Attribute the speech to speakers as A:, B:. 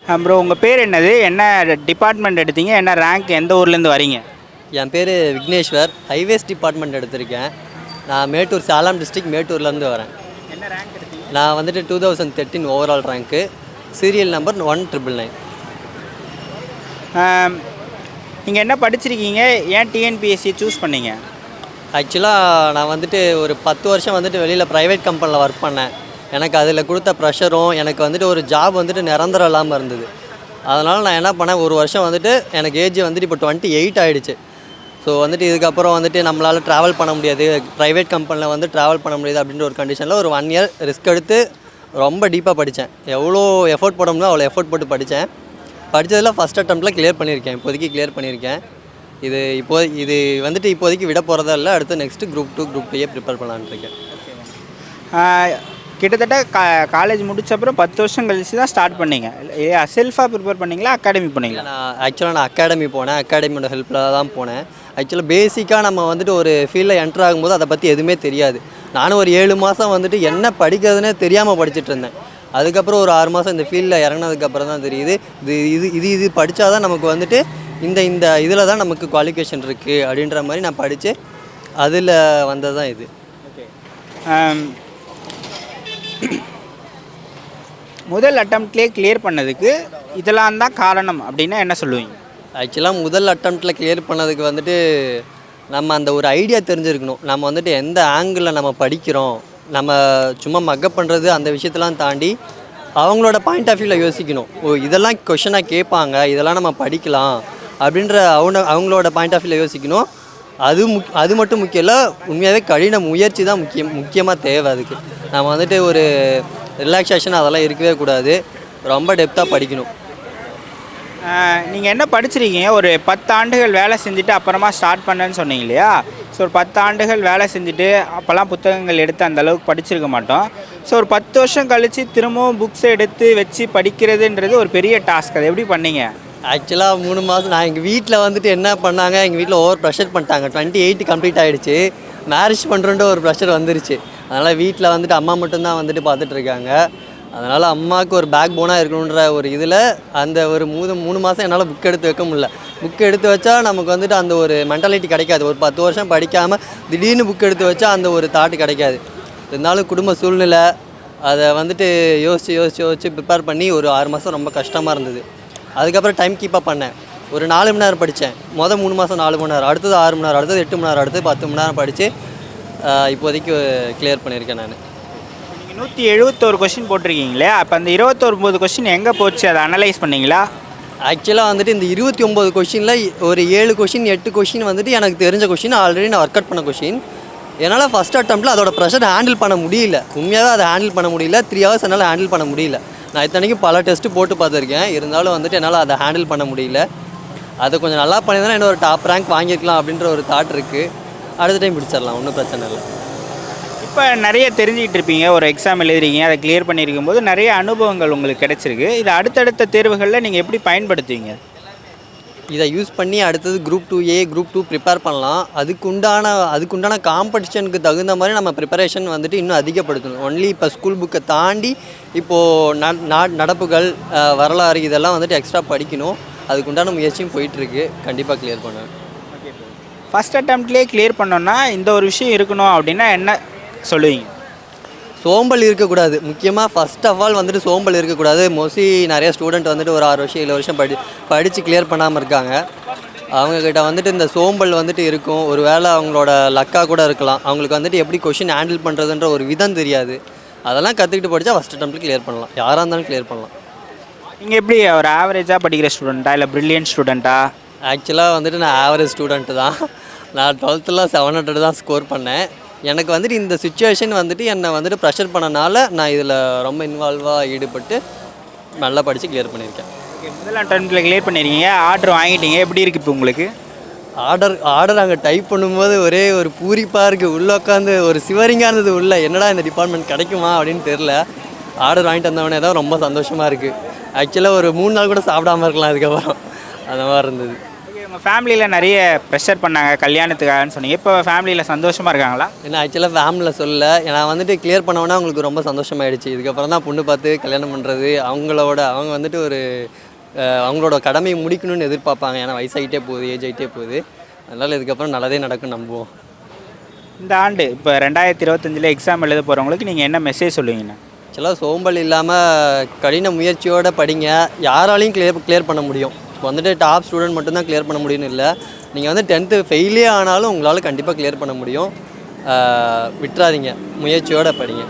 A: Bro உங்கள் பேர் என்னது? என்ன டிபார்ட்மெண்ட் எடுத்தீங்க? என்ன ரேங்க்? எந்த ஊர்லேருந்து வரீங்க?
B: என் பேர் விக்னேஸ்வர். ஹைவேஸ் டிபார்ட்மெண்ட் எடுத்திருக்கேன். நான் மேட்டூர், சேலம் டிஸ்ட்ரிக்ட் மேட்டூர்லேருந்து வரேன்.
A: என்ன ரேங்க் எடுத்தீங்க?
B: நான் வந்துட்டு 2013 ஓவரால் ரேங்க்கு, சீரியல் நம்பர் 1999.
A: நீங்கள் என்ன படிச்சிருக்கீங்க? ஏன் டிஎன்பிஎஸ்சி சூஸ் பண்ணீங்க?
B: ஆக்சுவலாக நான் வந்துட்டு ஒரு 10 வருஷம் வந்துட்டு வெளியில் ப்ரைவேட் கம்பெனியில் ஒர்க் பண்ணேன். எனக்கு அதில் கொடுத்த ப்ரெஷரும், எனக்கு வந்துட்டு ஒரு ஜாப் வந்துட்டு நிரந்தரம் இல்லாமல் இருந்தது. அதனால் நான் என்ன பண்ணேன், ஒரு வருஷம் வந்துட்டு எனக்கு ஏஜ் வந்துட்டு இப்போ 28 ஆகிடுச்சு. ஸோ வந்துட்டு இதுக்கப்புறம் வந்துட்டு நம்மளால் ட்ராவல் பண்ண முடியாது, ப்ரைவேட் கம்பெனியில் வந்து ட்ராவல் பண்ண முடியாது அப்படின்ற ஒரு கண்டிஷனில் ஒரு 1 இயர் ரிஸ்க் எடுத்து ரொம்ப டீப்பாக படித்தேன். எவ்வளோ எஃபோர்ட் போடணுமோ அவ்வளோ எஃபோர்ட் போட்டு படித்தேன். படித்ததில் ஃபஸ்ட் அட்டெம்ப்டில் கிளியர் பண்ணியிருக்கேன். இப்போதைக்கு கிளியர் பண்ணியிருக்கேன். இது வந்துட்டு இப்போதைக்கு விட போகிறதா இல்லை, அடுத்து நெக்ஸ்ட்டு குரூப் 2 குரூப் 3 ப்ரிப்பேர் பண்ணலான்னு இருக்கேன்.
A: கிட்டத்தட்ட காலேஜ் முடிச்ச அப்புறம் 10 வருஷம் கழிச்சு தான் ஸ்டார்ட் பண்ணீங்க. செல்ஃபாக ப்ரிப்பேர் பண்ணீங்களா, அகாடமி போனீங்களா?
B: நான் அகாடமி போனேன். அகாடமியோட ஹெல்ப்பில் தான் போனேன். ஆக்சுவலாக பேசிக்காக நம்ம வந்துட்டு ஒரு ஃபீல்டில் என்ட்ரு ஆகும்போது அதை பற்றி எதுவுமே தெரியாது. நானும் ஒரு 7 மாதம் வந்துட்டு என்ன படிக்கிறதுனே தெரியாமல் படிச்சுட்டு இருந்தேன். அதுக்கப்புறம் ஒரு 6 மாதம் இந்த ஃபீல்டில் இறங்கினதுக்கப்புறம் தான் தெரியுது இது படித்தா தான் நமக்கு வந்துட்டு இந்த இதில் தான் நமக்கு குவாலிஃபிகேஷன் இருக்குது அப்படின்ற மாதிரி நான் படித்து அதில் வந்தது தான் இது.
A: ஓகே. முதல் அட்டம்ப்ட்லேயே கிளியர் பண்ணதுக்கு இதெல்லாம் தான் காரணம் அப்படின்னா என்ன சொல்லுவீங்க?
B: ஆக்சுவலாக முதல் அட்டம்ப்டில் கிளியர் பண்ணதுக்கு வந்துட்டு நம்ம அந்த ஒரு ஐடியா தெரிஞ்சிருக்கணும். நம்ம வந்துட்டு எந்த ஆங்கிளில் நம்ம படிக்கிறோம், நம்ம சும்மா மக்கப் பண்ணுறது அந்த விஷயத்தெல்லாம் தாண்டி அவங்களோட பாயிண்ட் ஆஃப் வியூவில் யோசிக்கணும். இதெல்லாம் கொஷனாக கேட்பாங்க, இதெல்லாம் நம்ம படிக்கலாம் அப்படின்ற அவங்களோட பாயிண்ட் ஆஃப் வியூவில் யோசிக்கணும். அது மட்டும் முக்கியம் இல்லை, உண்மையாகவே கடின முயற்சி தான் முக்கியமாக தேவை. அதுக்கு நம்ம வந்துட்டு ஒரு ரிலாக்ஸேஷன் அதெல்லாம் இருக்கவே கூடாது, ரொம்ப டெப்த்தாக படிக்கணும்.
A: நீங்கள் என்ன படிச்சிருக்கீங்க? ஒரு 10 ஆண்டுகள் வேலை செஞ்சுட்டு அப்புறமா ஸ்டார்ட் பண்ணேன்னு சொன்னீங்க இல்லையா? ஸோ ஒரு 10 ஆண்டுகள் வேலை செஞ்சுட்டு அப்போல்லாம் புத்தகங்கள் எடுத்து அந்தளவுக்கு படிச்சிருக்க மாட்டோம். ஸோ ஒரு 10 வருஷம் கழித்து திரும்பவும் புக்ஸை எடுத்து வச்சு படிக்கிறதுன்றது ஒரு பெரிய டாஸ்க். அது எப்படி பண்ணீங்க?
B: ஆக்சுவலாக 3 மாதம் நான் எங்கள் வீட்டில் வந்துட்டு என்ன பண்ணாங்க, எங்கள் வீட்டில் ஓவர் ப்ரெஷர் பண்ணிட்டாங்க. 28 கம்ப்ளீட் ஆகிடுச்சு, மேரேஜ் பண்ணுறோன்ற ஒரு ப்ரெஷர் வந்துருச்சு. அதனால் வீட்டில் வந்துட்டு அம்மா மட்டும்தான் வந்துட்டு பார்த்துட்ருக்காங்க. அதனால் அம்மாவுக்கு ஒரு பேக் போனாக இருக்கணுன்ற ஒரு இதில் அந்த ஒரு 3 மாதம் என்னால் புக் எடுத்து வைக்க முடியல. புக் எடுத்து வச்சா நமக்கு வந்துட்டு அந்த ஒரு மென்டாலிட்டி கிடைக்காது. ஒரு 10 வருஷம் படிக்காமல் திடீர்னு புக் எடுத்து வச்சா அந்த ஒரு தாட்டு கிடைக்காது. இருந்தாலும் குடும்ப சூழ்நிலை அதை வந்துட்டு யோசித்து ப்ரிப்பேர் பண்ணி ஒரு 6 மாதம் ரொம்ப கஷ்டமாக இருந்தது. அதுக்கப்புறம் டைம் கீப்பப் பண்ணேன். ஒரு 4 மணி நேரம் படித்தேன். 3 மாதம் 4 மணி நேரம், அடுத்தது 6 மணி நேரம், அடுத்தது 8 மணி நேரம், அடுத்தது 10 மணி நேரம் படித்து இப்போதைக்கு கிளியர் பண்ணியிருக்கேன் நான்.
A: நீங்கள் 171 கொஸ்டின் போட்டிருக்கீங்களே, அப்போ அந்த 29 கொஸ்டின் எங்கே போச்சு, அதை அனலைஸ் பண்ணிங்களா?
B: ஆக்சுவலாக வந்துட்டு இந்த 29 கொஷினில் ஒரு 7 கொஷின் 8 கொஷின் வந்துட்டு எனக்கு தெரிஞ்ச கொஷின், ஆல்ரெடி நான் ஒர்க் அவுட் பண்ண கொஷின். என்னால் ஃபஸ்ட் அட்டம்ப்டில் அதோட ப்ரெஷர் ஹேண்டில் பண்ண முடியல. உண்மையாகவே அதை ஹேண்டில் பண்ண முடியல. 3 ஹவர்ஸ் என்னால் ஹேண்டில் பண்ண முடியல. நான் இத்தனைக்கும் பல டெஸ்ட்டு போட்டு பார்த்துருக்கேன். இருந்தாலும் வந்துட்டு என்னால் அதை ஹேண்டில் பண்ண முடியல. அதை கொஞ்சம் நல்லா பண்ணியிருந்தா இன்னொரு டாப் ரேங்க் வாங்கியிருக்கலாம் அப்படின்ற ஒரு தாட் இருக்குது. அடுத்த டைம் பிடிச்சிடலாம், ஒன்றும் பிரச்சனை இல்லை.
A: இப்போ நிறைய தெரிஞ்சுக்கிட்டு இருப்பீங்க, ஒரு எக்ஸாம் எழுதுறீங்க, அதை கிளியர் பண்ணியிருக்கும் போது நிறைய அனுபவங்கள் உங்களுக்கு கிடைச்சிருக்கு. இதை அடுத்தடுத்த தேர்வுகளில் நீங்கள் எப்படி பயன்படுத்துவீங்க?
B: இதை யூஸ் பண்ணி அடுத்தது குரூப் 2A குரூப் 2 ப்ரிப்பேர் பண்ணலாம். அதுக்குண்டான காம்படிஷனுக்கு தகுந்த மாதிரி நம்ம ப்ரிப்பரேஷன் வந்துட்டு இன்னும் அதிகப்படுத்தணும். ஒன்லி இப்போ ஸ்கூல் புக்கை தாண்டி இப்போது நடப்புகள், வரலாறு இதெல்லாம் வந்துட்டு எக்ஸ்ட்ரா படிக்கணும். அதுக்குண்டான முயற்சியும் போயிட்டுருக்கு. கண்டிப்பாக கிளியர் பண்ணுவேன்.
A: ஃபஸ்ட் அட்டம்ப்ட்லேயே கிளியர் பண்ணோன்னா இந்த ஒரு விஷயம் இருக்கணும் அப்படின்னா என்ன சொல்லுவீங்க?
B: சோம்பல் இருக்கக்கூடாது. முக்கியமாக ஃபஸ்ட் ஆஃப் ஆல் வந்துட்டு சோம்பல் இருக்கக்கூடாது. மோஸ்ட்லி நிறைய ஸ்டூடெண்ட் வந்துட்டு ஒரு 6 வருஷம் 7 வருஷம் படித்து கிளியர் பண்ணாமல் இருக்காங்க. அவங்கக்கிட்ட வந்துட்டு இந்த சோம்பல் வந்துட்டு இருக்கும். ஒரு வேளை அவங்களோட லக்காக கூட இருக்கலாம். அவங்களுக்கு வந்துட்டு எப்படி கொஷின் ஹேண்டில் பண்ணுறதுன்ற ஒரு விதம் தெரியாது. அதெல்லாம் கற்றுக்கிட்டு படித்தா ஃபஸ்ட் அட்டம்ப்ட்டில் கிளியர் பண்ணலாம். யாராக இருந்தாலும் கிளியர் பண்ணலாம்.
A: நீங்கள் எப்படி ஒரு ஆவரேஜாக படிக்கிற ஸ்டூடெண்ட்டா இல்லை ப்ரில்லியன்ட் ஸ்டூடெண்ட்டா?
B: ஆக்சுவலாக வந்துட்டு நான் ஆவரேஜ் ஸ்டூடெண்ட்டு தான். நான் 12th 700 தான் ஸ்கோர் பண்ணேன். எனக்கு வந்துட்டு இந்த சுச்சுவேஷன் வந்துட்டு என்னை வந்துட்டு ப்ரெஷர் பண்ணனால நான் இதில் ரொம்ப இன்வால்வாக ஈடுபட்டு நல்லா படித்து கிளியர் பண்ணியிருக்கேன்.
A: ஓகே, முதல் அட்டம்ப்ட்டில் கிளியர் பண்ணியிருக்கீங்க, ஆர்டர் வாங்கிட்டீங்க. எப்படி இருக்குது இப்போ உங்களுக்கு?
B: ஆர்டர் அங்கே டைப் பண்ணும்போது ஒரே ஒரு பூரிப்பாக இருக்குது. உள்ளே உட்காந்து ஒரு சிவரிங்காக இருந்தது. உள்ளே என்னடா இந்த டிபார்ட்மெண்ட் கிடைக்குமா அப்படின்னு தெரில. ஆர்டர் வாங்கிட்டு வந்தவொடனே தான் ரொம்ப சந்தோஷமாக இருக்குது. ஆக்சுவலாக ஒரு 3 நாள் கூட சாப்பிடாமல் இருக்கலாம் அதுக்கப்புறம், அந்த மாதிரி இருந்தது.
A: உங்கள் ஃபேமிலியில் நிறைய ப்ரெஷர் பண்ணாங்க கல்யாணத்துக்காகன்னு சொன்னீங்க. இப்போ ஃபேமிலியில் சந்தோஷமாக இருக்காங்களா?
B: ஏன்னா ஆக்சுவலாக ஃபேமிலியில் சொல்லல நான் வந்துட்டு கிளியர் பண்ணவொன்னே அவங்களுக்கு ரொம்ப சந்தோஷமாயிடுச்சு. இதுக்கப்புறம் தான் பொண்ணு பார்த்து கல்யாணம் பண்ணுறது அவங்க வந்துட்டு ஒரு அவங்களோட கடமையை முடிக்கணும்னு எதிர்பார்ப்பாங்க. ஏன்னா வயசாகிட்டே போகுது, ஏஜ் ஆகிட்டே போகுது. அதனால் இதுக்கப்புறம் நல்லதே நடக்கும் நம்புவோம்.
A: இந்த ஆண்டு இப்போ 2025 எக்ஸாம் எழுத போகிறவங்களுக்கு நீங்கள் என்ன மெசேஜ் சொல்லுவீங்கண்ணா?
B: ஆக்சுவலாக சோம்பல் இல்லாமல் கடின முயற்சியோடு படிங்க. யாராலையும் கிளியர் பண்ண முடியும். இப்போ வந்துட்டு டாப் ஸ்டூடெண்ட் மட்டும்தான் கிளியர் பண்ண முடியும்னு இல்லை. நீங்கள் வந்து 10th ஃபெயிலே ஆனாலும் உங்களால் கண்டிப்பாக கிளியர் பண்ண முடியும். விட்டுறாதீங்க, முயற்சியோடு படிங்க.